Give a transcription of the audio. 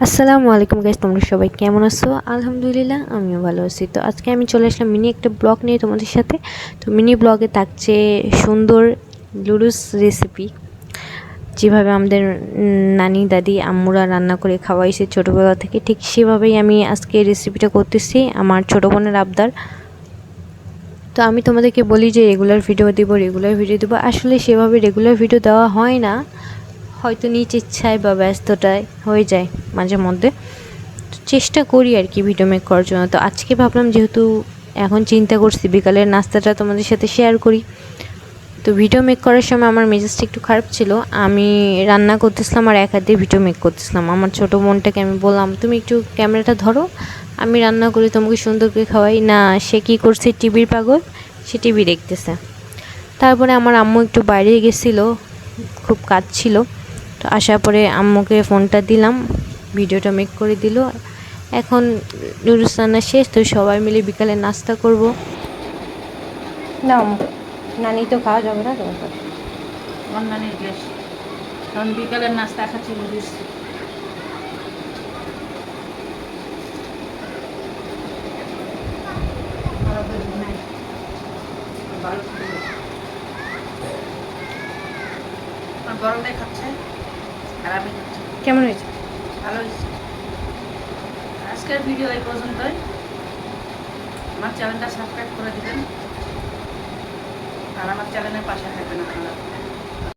আসসালামু আলাইকুম গাইস, তোমরা সবাই কেমন আছো? আলহামদুলিল্লাহ আমিও ভালো আছি। তো আজকে আমি চলে আসলাম মিনি একটা ব্লগ নিয়ে তোমাদের সাথে। তো মিনি ব্লগে থাকছে সুন্দর লুডুস রেসিপি, যেভাবে আমাদের নানি দাদি আম্মুরা রান্না করে খাওয়াইছে ছোটোবেলা থেকে, ঠিক সেভাবেই আমি আজকে রেসিপিটা করতেছি। আমার ছোটো বোনের আবদার। তো আমি তোমাদেরকে বলি যে রেগুলার ভিডিও দেবো, আসলে সেভাবে রেগুলার ভিডিও দেওয়া হয় না, হয়তো নিজ ইচ্ছায় বা ব্যস্ততায় হয়ে যায় মাঝে মধ্যে। চেষ্টা করি আর কি ভিডিও মেক করার জন্য। তো আজকে ভাবলাম, যেহেতু এখন চিন্তা করছি বিকালের নাস্তাটা তোমাদের সাথে শেয়ার করি। তো ভিডিও মেক করার সময় আমার মেজাজটা একটু খারাপ ছিল। আমি রান্না করতেছিলাম আর এক হাত দিয়ে ভিডিও মেক করতেছিলাম। আমার ছোটো বোনটাকে আমি বললাম, তুমি একটু ক্যামেরাটা ধরো, আমি রান্না করি, তোমাকে সুন্দর করে খাওয়াই। না, সে কী করছে, টিভির পাগল, সে টিভি দেখতেছে। তারপরে আমার আম্মু একটু বাইরে গেছিলো, খুব কাজ ছিল। তো আসার পরে আম্মুকে ফোনটা দিলাম, ভিডিওটা মেক করে দিল। এখন নুডলস রান্না শেষ, তো সবাই মিলে বিকালে নাস্তা করব। না নানি তো খাওয়া যাবে না তোমার সাথে। নানির গ্যাস, কারণ বিকালের নাস্তা খাচ্ছি নুডলস। গরমে খাচ্ছে আর আমি খাচ্ছি। কেমন হয়েছে? ভালো হয়েছে। আজকের ভিডিও এই পর্যন্তই। আমার চ্যানেলটা সাবস্ক্রাইব করে দিবেন আর আমার চ্যানেলের পাশে থাকবেন আপনারা।